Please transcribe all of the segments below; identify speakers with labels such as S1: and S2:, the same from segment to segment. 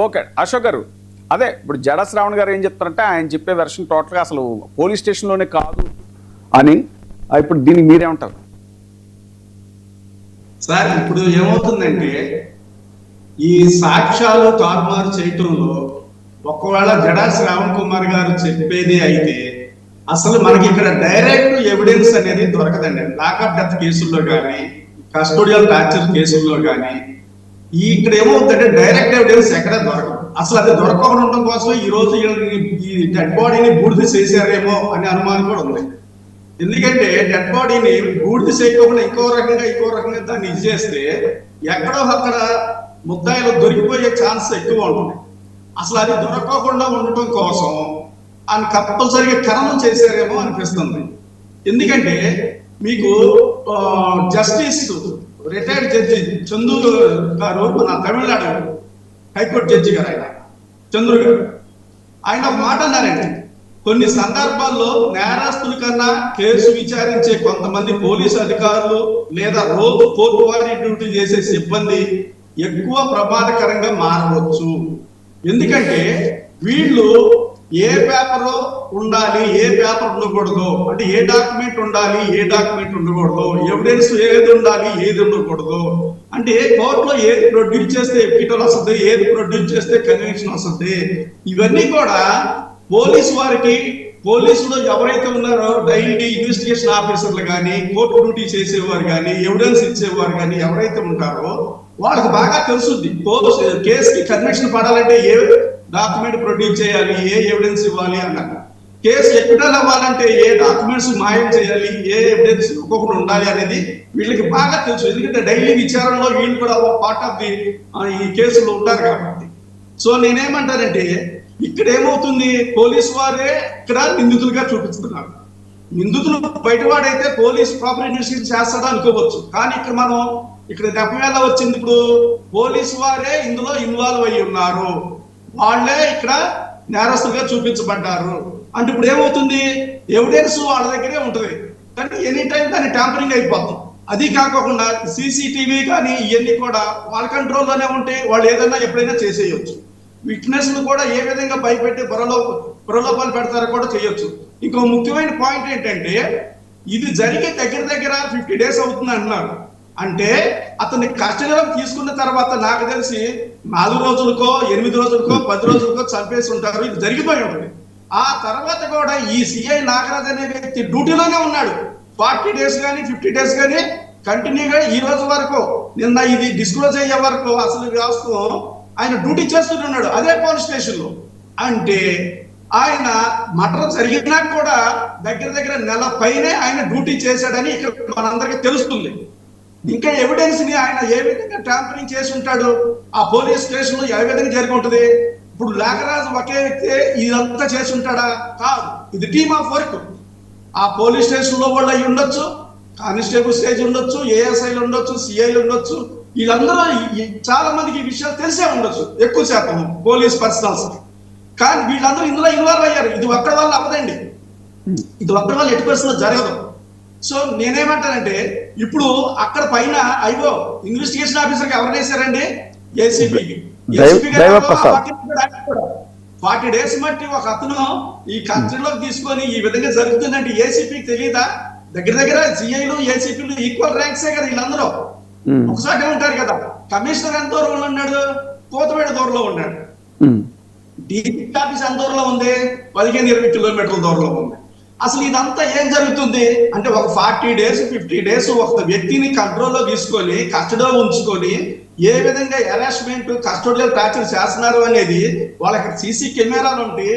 S1: Okay Ashok garu, అదే ఇప్పుడు జడ శ్రావణ్ గారు ఏం చెప్తారంటే ఆయన చెప్పే వెర్షన్ టోటల్గా అసలు పోలీస్ స్టేషన్లోనే కాదు అని. ఇప్పుడు దీనికి మీరేమంటారు
S2: సార్? ఇప్పుడు ఏమవుతుందంటే ఈ సాక్ష్యాలు తారుమారు చేయటంలో ఒకవేళ జడా శ్రావణ్ కుమార్ గారు చెప్పేది అయితే అసలు మనకి ఇక్కడ డైరెక్ట్ ఎవిడెన్స్ అనేది దొరకదండి. లాకప్ డెత్ కేసుల్లో కానీ, కస్టోడియల్ టార్చర్ కేసుల్లో కానీ ఇక్కడ ఏమవుతుందంటే డైరెక్ట్ ఎవిడెన్స్ ఎక్కడ దొరకదు. అసలు అది దొరకకుండా ఉండడం కోసం ఈ రోజు ఈ డెడ్ బాడీని బూడిద చేశారేమో అనే అనుమానం కూడా ఉంది. ఎందుకంటే డెడ్ బాడీని బూడిద చేయకుండా ఇంకో రకంగా దాన్ని ఇది చేస్తే ఎక్కడో అక్కడ ముద్దాయిలు దొరికిపోయే ఛాన్స్ ఎక్కువ ఉంటుంది. అసలు అది దొరకకుండా ఉండటం కోసం ఆయన కంపల్సరిగా ఖననం చేశారేమో అనిపిస్తుంది. ఎందుకంటే మీకు జస్టిస్ రిటైర్డ్ జడ్జి చంద్రు గారు, మన తమిళనాడు హైకోర్టు జడ్జి గారు, ఆయన చంద్రు గారు, ఆయన ఒక మాట అన్నారండి, కొన్ని సందర్భాల్లో నేరస్తుల కన్నా కేసు విచారించే కొంతమంది పోలీసు అధికారులు లేదా రోజు కోర్టు వారి డ్యూటీ చేసే సిబ్బంది ఎక్కువ ప్రమాదకరంగా మారవచ్చు. ఎందుకంటే వీళ్ళు ఏ పేపర్ ఉండాలి, ఏ పేపర్ ఉండకూడదు, అంటే ఏ డాక్యుమెంట్ ఉండాలి, ఏ డాక్యుమెంట్ ఉండకూడదు, ఎవిడెన్స్ ఏది ఉండాలి, ఏది ఉండకూడదు, అంటే కోర్టులో ఏది ప్రొడ్యూస్ చేస్తే ఎపిటల్ వస్తుంది, ఏది ప్రొడ్యూస్ చేస్తే కన్విక్షన్ వస్తుంది, ఇవన్నీ కూడా పోలీసు వారికి, పోలీసులో ఎవరైతే ఉన్నారో డైలీ ఇన్వెస్టిగేషన్ ఆఫీసర్లు కానీ, కోర్టు డ్యూటీ చేసేవారు కానీ, ఎవిడెన్స్ ఇచ్చేవారు కానీ ఎవరైతే ఉంటారో వాళ్ళకి బాగా తెలుసుద్ది. కేసుకి కన్విక్షన్ పడాలంటే ఏ డాక్యుమెంట్ ప్రొడ్యూస్ చేయాలి, ఏ ఎవిడెన్స్ ఇవ్వాలి అన్నారు. కేసు ఎపిటల్ అవ్వాలంటే ఏ డాక్యుమెంట్స్ మాయం చేయాలి, ఏ ఎవిడెన్స్ ఒక్కొక్కటి ఉండాలి అనేది వీళ్ళకి బాగా తెలుసు. ఎందుకంటే డైలీ విచారణలో వీళ్ళు కూడా పార్ట్ ఆఫ్ ది ఈ కేసులో ఉంటారు కాబట్టి. సో నేనేమంటానంటే ఇక్కడ ఏమవుతుంది, పోలీసు వారే ఇక్కడ నిందితులుగా చూపిస్తున్నారు. నిందితులు బయటవాడైతే పోలీసు ప్రాపర్ ఇన్వెస్టిగేషన్ చేస్తాడా అనుకోవచ్చు, కానీ ఇక్కడ నెపమేళ వచ్చింది. ఇప్పుడు పోలీసు వారే ఇందులో ఇన్వాల్వ్ అయ్యి ఉన్నారు, వాళ్ళే ఇక్కడ నేరస్తులుగా చూపించబడ్డారు అంటే ఇప్పుడు ఏమవుతుంది, ఎవిడెన్స్ వాళ్ళ దగ్గరే ఉంటుంది, కానీ ఎనీ టైం దాన్ని ట్యాంపరింగ్ అయిపోతుంది. అది కాకుండా సీసీటీవీ కానీ ఇవన్నీ కూడా వాళ్ళ కంట్రోల్లోనే ఉంటాయి, వాళ్ళు ఏదైనా ఎప్పుడైనా చేసేయచ్చు. విట్నెస్ ను కూడా ఏ విధంగా భయపెట్టి ప్రలోభాలు పెడతారో కూడా చేయొచ్చు. ఇంకో ముఖ్యమైన పాయింట్ ఏంటంటే ఇది జరిగే దగ్గర 50 days అవుతుంది అంటున్నారు. అంటే అతన్ని కస్టడీలోకి తీసుకున్న తర్వాత నాకు తెలిసి 4 రోజులకో 8 రోజులకో 10 రోజులకో చంపేసి ఉంటారు. ఇది జరిగిపోయి ఉంటుంది. ఆ తర్వాత కూడా ఈ సిఐ నాగరాజ్ అనే వ్యక్తి డ్యూటీలోనే ఉన్నాడు. 40 days కానీ 50 days కానీ కంటిన్యూగా ఈ రోజు వరకు, నిన్న ఇది డిస్క్లోజ్ అయ్యే వరకు అసలు వ్యవస్థ ఆయన డ్యూటీ చేస్తున్నాడు అదే పోలీస్ స్టేషన్ లో. అంటే ఆయన మర్డర్ జరిగినా కూడా దగ్గర నెల పైనే ఆయన డ్యూటీ చేశాడని ఇక్కడ మనందరికీ తెలుస్తుంది. ఇంకా ఎవిడెన్స్ ని ఆయన ఏ విధంగా ట్యాంపరింగ్ చేసి ఉంటాడు, ఆ పోలీస్ స్టేషన్ లో ఏ విధంగా జరిగి ఉంటుంది. ఇప్పుడు నాగరాజు ఒకే వ్యక్తి ఇదంతా చేసి ఉంటాడా? కాదు, ఇది టీమ్ ఆఫ్ వర్క్. ఆ పోలీస్ స్టేషన్ లో వాళ్ళు అయి ఉండొచ్చు, కానిస్టేబుల్ స్టేజ్ ఉండొచ్చు, ఏఎస్ఐలు ఉండొచ్చు, సిఐలు ఉండొచ్చు, వీళ్ళందరూ చాలా మందికి ఈ విషయాలు తెలిసే ఉండొచ్చు, ఎక్కువ శాతం పోలీస్ పర్సనల్స్. కానీ వీళ్ళందరూ ఇందులో ఇన్వాల్వ్ అయ్యారు. ఇది ఒక్కడి వల్ల అవ్వదండి, ఇది ఒక్కడి వల్ల ఎట్టి పరిస్థితుల్లో జరగదు. సో నేనేమంటానంటే ఇప్పుడు అక్కడ పైన అయ్యో ఇన్వెస్టిగేషన్ ఆఫీసర్కి ఎవరు వేశారండి? ఏసీపీకి. 40 days మట్టి ఒక అతను ఈ కస్టడీలోకి తీసుకొని ఈ విధంగా జరుగుతుందంటే ఏసీపీకి తెలియదా? దగ్గర సిఐలు ఏసీపీలు ఈక్వల్ ర్యాంక్సే కదా వీళ్ళందరూ, ఒకసారి ఉంటారు కదా. కమిషనర్ ఎంత దూరంలో ఉన్నాడు? కోతపేట దూరంలో ఉన్నాడు. డీసీ ఆఫీస్ ఎంత దూరంలో ఉంది? 15-20 కిలోమీటర్ల దూరంలో ఉంది. అసలు ఇదంతా ఏం జరుగుతుంది అంటే ఒక 40 days 50 days ఒక వ్యక్తిని కంట్రోల్లో తీసుకొని కస్టడీలో ఉంచుకొని ఏ విధంగా హెరాస్మెంట్, కస్టోడియల్ టార్చర్ చేస్తున్నారు అనేది వాళ్ళకి సీసీ కెమెరాలు ఉంటాయి.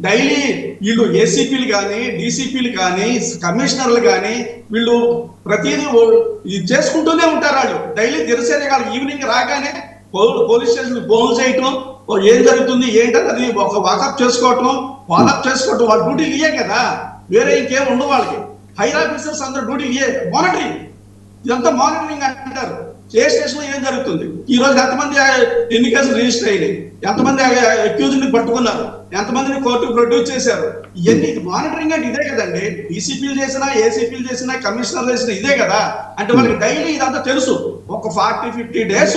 S2: డైలీ వీళ్ళు ఏసీపీలు కానీ, డీసీపీలు కానీ, కమిషనర్లు కానీ వీళ్ళు ప్రతిదీ ఇది చేసుకుంటూనే ఉంటారు. వాళ్ళు డైలీ దినసరి వాళ్ళు ఈవినింగ్ రాగానే పోలీస్ స్టేషన్ ఫోన్ చేయటం, ఏం జరుగుతుంది ఏంటని అది ఒక వాకప్ చేసుకోవటం, ఫాలోఅప్ చేసుకోవటం, వాళ్ళ డ్యూటీలు ఇయ్యే కదా, వేరే ఇంకేం ఉండవు వాళ్ళకి. హైర్ ఆఫీసర్స్ అందరూ డ్యూటీలు ఇయ్యే. మానిటరింగ్, ఇదంతా మానిటరింగ్ అంటారు. ఏ స్టేషన్ లో ఏం జరుగుతుంది, ఈ రోజు ఎంతమంది ఎన్ని కేసులు రిజిస్టర్ అయ్యాయి, ఎంతమంది అక్యూజ్డ్ ని పట్టుకున్నారు, ఎంతమందిని కోర్టుకు ప్రొడ్యూస్ చేశారు, ఇవన్నీ మానిటరింగ్ అంటే ఇదే కదండి. డీసీపీలు చేసినా, ఏసీపీలు చేసినా, కమిషనర్ చేసినా ఇదే కదా. అంటే వాళ్ళకి డైలీ ఇదంతా తెలుసు. ఒక 40-50 days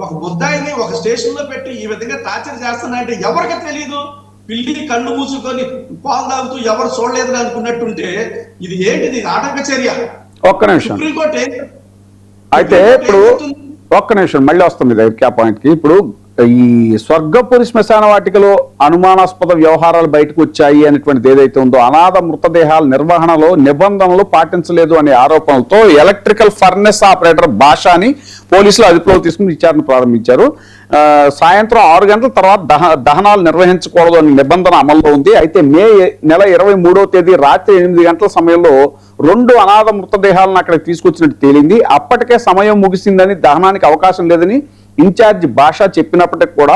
S2: ఒక ముద్దాయిని ఒక స్టేషన్ లో పెట్టి ఈ విధంగా టార్చర్ చేస్తున్నాయంటే ఎవరికి తెలియదు? పిల్లి కళ్ళు మూసుకొని పాలు తాగుతూ ఎవరు చూడలేదని అనుకున్నట్టుంటే ఇది ఏంటిది? ఆటంక చర్య.
S1: ఒక్క నిమిషం.
S2: సుప్రీంకోర్టు
S1: అయితే ఇప్పుడు ఒక్క నిమిషం మళ్ళీ వస్తుంది దగ్గరికి ఆ పాయింట్ కి. ఇప్పుడు ఈ స్వర్గపురి శ్మశాన వాటికలో అనుమానాస్పద వ్యవహారాలు బయటకు వచ్చాయి అనేటువంటిది ఏదైతే ఉందో, అనాథ మృతదేహాల నిర్వహణలో నిబంధనలు పాటించలేదు అనే ఆరోపణలతో ఎలక్ట్రికల్ ఫర్నెస్ ఆపరేటర్ భాషని పోలీసులు అదుపులోకి తీసుకుని విచారణ ప్రారంభించారు. సాయంత్రం 6 గంటల తర్వాత దహనాలు నిర్వహించకూడదు అనే నిబంధన అమల్లో ఉంది. అయితే మే నెల 23వ తేదీ రాత్రి 8 గంటల సమయంలో 2 అనాథ మృతదేహాలను అక్కడికి తీసుకొచ్చినట్టు తేలింది. అప్పటికే సమయం ముగిసిందని, దహనానికి అవకాశం లేదని ఇన్ఛార్జ్ భాష చెప్పినప్పటికీ కూడా